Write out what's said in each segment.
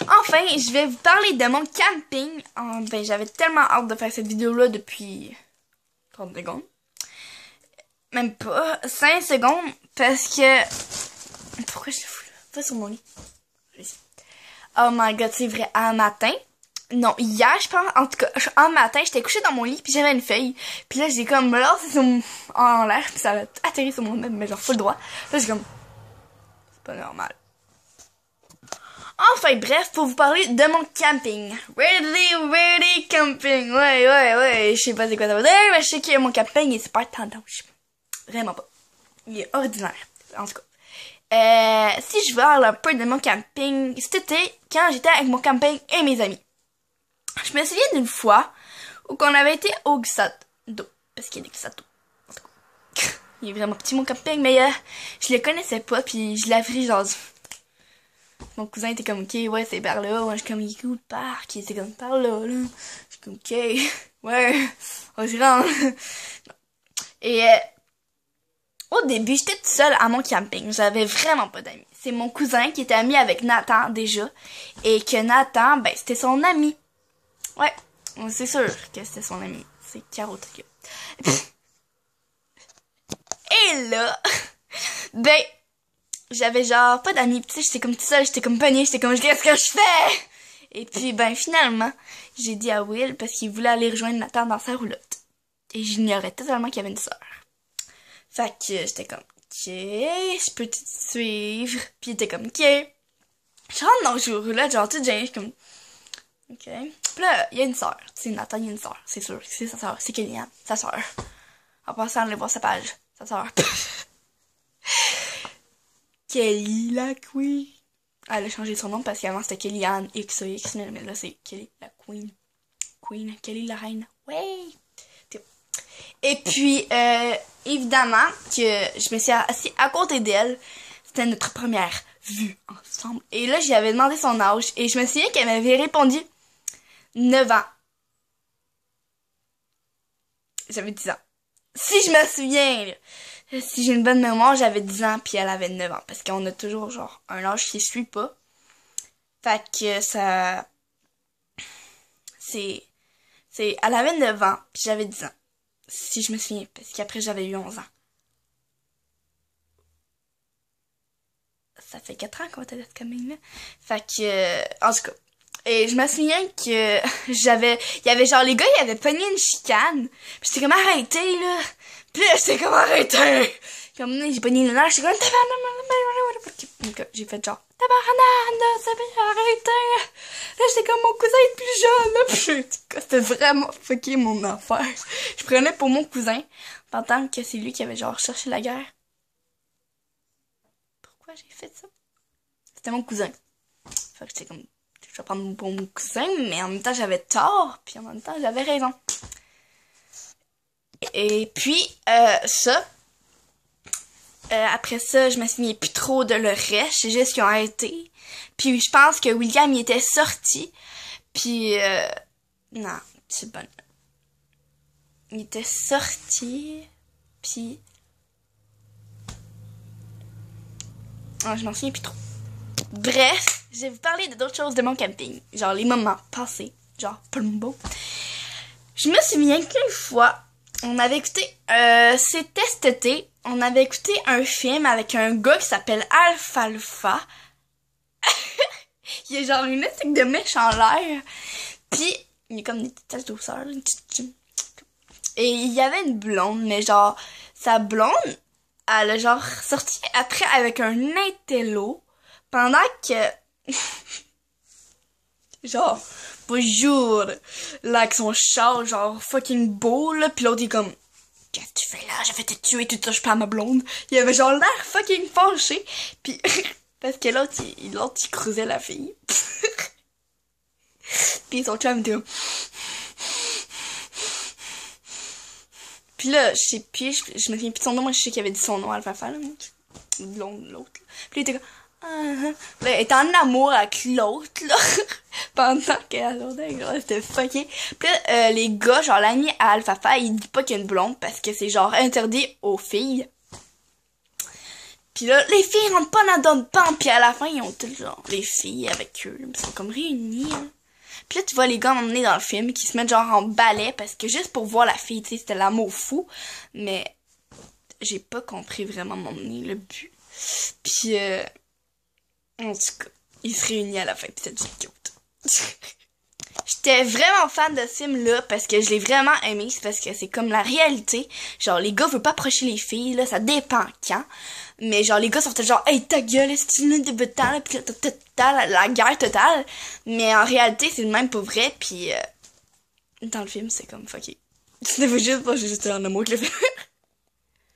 Enfin, je vais vous parler de mon camping. Ben, j'avais tellement hâte de faire cette vidéo-là depuis 30 secondes. Même pas 5 secondes, parce que... Pourquoi je le fous là? Pas sur mon lit. Oh my god, c'est vrai, un matin... Non, hier, je pense, en tout cas, un matin, j'étais couchée dans mon lit, puis j'avais une feuille. Puis là, j'ai comme lancé en l'air, puis ça a atterri sur mon nez, mais genre full droit. Là, j'ai comme... C'est pas normal. Enfin, bref, pour vous parler de mon camping. Ready camping. Ouais. Je sais pas c'est quoi ça veut dire, mais je sais que mon camping est super tendance. Vraiment pas. Il est ordinaire. En tout cas. Si je parle un peu de mon camping, c'était quand j'étais avec mon camping et mes amis. Je me souviens d'une fois où on avait été au glissade d'eau. Parce qu'il y a des glissades d'eau. En tout cas. Il est vraiment petit mon camping, mais je le connaissais pas, puis je l'avais pris genre... Mon cousin était comme, ok, ouais, c'est par là. Moi, je suis comme, il est où le parc? Il était comme, par là. Je suis comme, ok, ouais, on s'y rend. Et au début, j'étais toute seule à mon camping. J'avais vraiment pas d'amis. C'est mon cousin qui était ami avec Nathan, déjà. Et que Nathan, ben, c'était son ami. Ouais, c'est sûr que c'était son ami. C'est Caro Trio. Et là, ben... J'avais genre pas d'amis, tu sais, j'étais comme toute seule, j'étais comme panier, j'étais comme qu'est-ce que je fais? Et puis ben finalement, j'ai dit à Will parce qu'il voulait aller rejoindre Nathan dans sa roulotte. Et j'ignorais totalement qu'il y avait une sœur. Fait que j'étais comme ok, je peux te suivre. Puis il était comme ok. Je rentre dans la roulotte, genre toute gênée, je suis comme ok. Puis là, il y a une sœur, tu sais, Nathan, il y a une sœur, c'est sûr, c'est sa sœur, c'est Kellyanne, sa sœur. En passant, allez voir sa page, sa sœur. Kelly la Queen. Elle a changé son nom parce qu'avant c'était Kellyanne XOX, mais là c'est Kelly la Queen. Kelly la reine. Ouais. Et puis, évidemment, que je me suis assise à côté d'elle. C'était notre première vue ensemble. Et là, j'y avais demandé son âge. Et je me souviens qu'elle m'avait répondu 9 ans. J'avais 10 ans. Si je me souviens, là. Si j'ai une bonne mémoire, j'avais 10 ans puis elle avait 9 ans. Parce qu'on a toujours genre un âge qui suit pas. Fait que ça... Elle avait 9 ans puis j'avais 10 ans. Si je me souviens. Parce qu'après j'avais eu 11 ans. Ça fait 4 ans qu'on était là quand même là. Fait que... en tout cas. Et je me souviens que il y avait genre les gars, ils avaient pogné une chicane. Puis j'étais comme arrêtez là. Puis là, j'étais comme arrêtez. Comme j'ai pogné le nerf, j'étais comme tabarnak. J'ai fait genre tabarnak, ça va arrêter. Là, j'étais comme mon cousin est plus jeune là. Puis c'était vraiment fucké mon affaire. Je prenais pour mon cousin pendant que c'est lui qui avait genre cherché la guerre. Pourquoi j'ai fait ça? C'était mon cousin. Fait que j'étais comme je vais prendre pour mon cousin, mais en même temps j'avais tort, puis en même temps j'avais raison. Et puis après ça, je me souviens plus trop de le reste, c'est juste qu'ils ont arrêté. Puis je pense que William il était sorti, puis non, c'est bon. Il était sorti, puis je m'en souviens plus trop. Bref, je vais vous parler d'autres choses de mon camping. Genre les moments passés. Genre plumbo. Je me souviens qu'une fois, on avait écouté... c'était cet été. On avait écouté un film avec un gars qui s'appelle Alfalfa. Il y a genre une éthique de mèche en l'air. Puis, il y a comme des petites taches douceur. Et il y avait une blonde, mais genre, sa blonde, elle a genre sorti après avec un intello. Pendant que... genre, bonjour, là, avec son char, genre, fucking beau, là, pis l'autre, il est comme, qu'est-ce que tu fais là? Je vais te tuer, tu touches pas à ma blonde. Il avait genre l'air fucking fâché, pis, parce que l'autre, il creusait la fille. Pis son chum était comme... Pis là, je sais plus, je me souviens plus de son nom, moi, je sais qu'il avait dit son nom à Alpha, là, l'autre. Pis il était comme... Là, elle était en amour avec l'autre, là, pendant qu'elle l'autre, c'était fucké. Puis là, les gars, genre l'ami à Alphafa, il dit pas qu'il y a une blonde parce que c'est genre interdit aux filles. Puis là, les filles rentrent pas dans d'autres bancs. Puis à la fin, ils ont tout genre, les filles avec eux. Ils sont comme réunis. Hein. Puis là, tu vois les gars emmenés dans le film qui se mettent genre en balai parce que juste pour voir la fille, tu sais, c'était l'amour fou. Mais j'ai pas compris vraiment m'emmener le but. Puis, en tout cas, ils se réunissent à la fin. Puis c'est juste cute. J'étais vraiment fan de ce film-là parce que je l'ai vraiment aimé. C'est parce que c'est comme la réalité. Genre, les gars veulent pas approcher les filles, là, ça dépend quand. Mais genre, les gars sont genre, hey, ta gueule, est-ce que tu débutant, là, pis la guerre totale. Mais en réalité, c'est le même pour vrai, pis dans le film, c'est comme fucké. C'était juste pas juste en amour avec le film.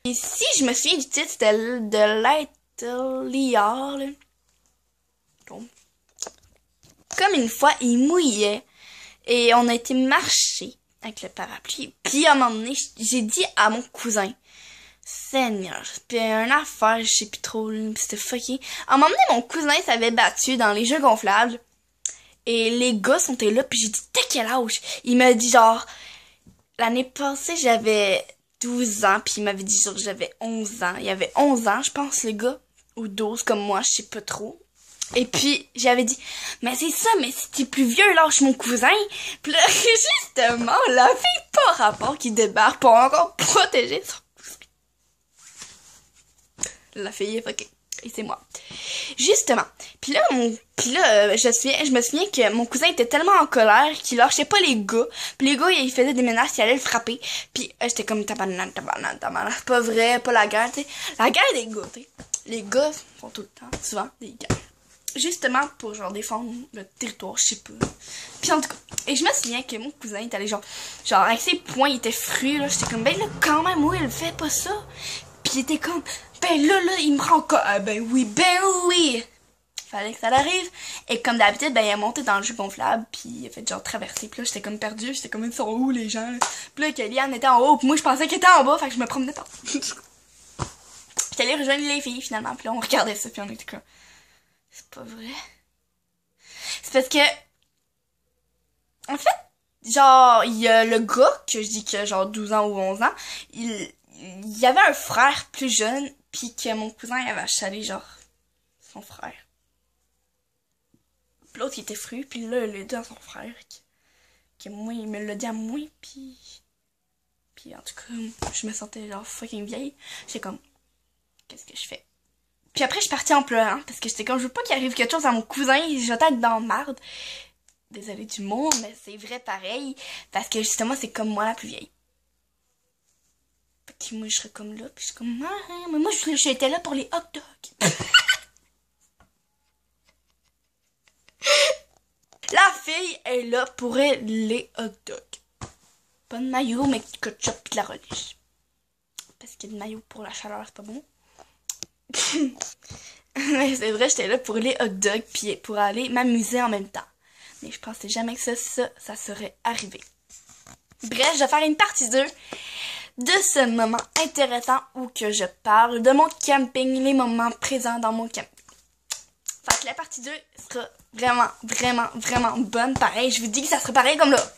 Et si je me souviens du titre, c'était de Little Liar, là. Bon. Comme une fois, il mouillait. Et on a été marcher avec le parapluie. Puis à un moment donné, j'ai dit à mon cousin, Seigneur, puis une affaire, je sais plus trop, c'était fucké. À un moment donné, mon cousin s'avait battu dans les jeux gonflables. Et les gars sont là, puis j'ai dit, t'as quel âge? Il m'a dit genre, l'année passée, j'avais 12 ans, puis il m'avait dit genre, j'avais 11 ans. Il y avait 11 ans, je pense, le gars. Ou 12 comme moi, je sais pas trop. Et puis, j'avais dit, mais c'est ça, mais si t'es plus vieux, lâche mon cousin. Puis là, justement, la fille pas rapport qui débarque pour encore protéger son cousin. La fille est fuckée. Et c'est moi. Justement. Puis là, je me souviens que mon cousin était tellement en colère qu'il lâchait pas les gars. Puis les gars, ils faisaient des menaces, ils allaient le frapper. Puis j'étais comme tabarnak. C'est pas vrai, pas la guerre, tu sais. La guerre des gars, tu sais. Les gars font tout le temps, souvent, des guerres. Justement pour genre défendre le territoire, je sais pas. Puis en tout cas, et je me souviens que mon cousin était allé genre avec ses poings, il était fru là, j'étais comme ben là quand même oui, il fait pas ça. Puis il était comme ben là il me prend quoi? Ah, ben oui. Fallait que ça l'arrive. Et comme d'habitude, ben il a monté dans le jeu gonflable, puis il a fait genre traverser. Puis là j'étais comme perdue, j'étais comme ils sont où les gens? Là? Puis là Kellyanne était en haut, puis moi je pensais qu'elle était en bas, fait que je me promenais partout. J'étais allée rejoindre les filles finalement, puis là on regardait ça, puis on était comme c'est pas vrai. C'est parce que en fait, genre, il y a le gars que je dis que genre 12 ans ou 11 ans, il y avait un frère plus jeune, puis que mon cousin il avait achalé genre son frère. Puis l'autre il était fru, puis là il a dit à son frère que moi il me l'a dit à moi, puis en tout cas je me sentais genre fucking vieille. J'étais comme qu'est-ce que je fais? Puis après, je suis partie en pleurant, parce que j'étais comme, je veux pas qu'il arrive quelque chose à mon cousin, je vais être dans marde. Désolée du mot, mais c'est vrai pareil, parce que justement, c'est comme moi la plus vieille. Puis moi, je serais comme là, puis je suis comme, ah, mais moi, j'étais là pour les hot dogs. La fille est là pour les hot dogs. Pas de maillot, mais du ketchup pis de la relish. Parce que le maillot pour la chaleur, c'est pas bon. Mais c'est vrai, j'étais là pour les hot dogs puis pour aller m'amuser en même temps. Mais je pensais jamais que ça serait arrivé. Bref, je vais faire une partie 2 de ce moment intéressant où que je parle de mon camping, les moments présents dans mon camping. Fait que la partie 2 sera vraiment bonne. Pareil, je vous dis que ça sera pareil comme là.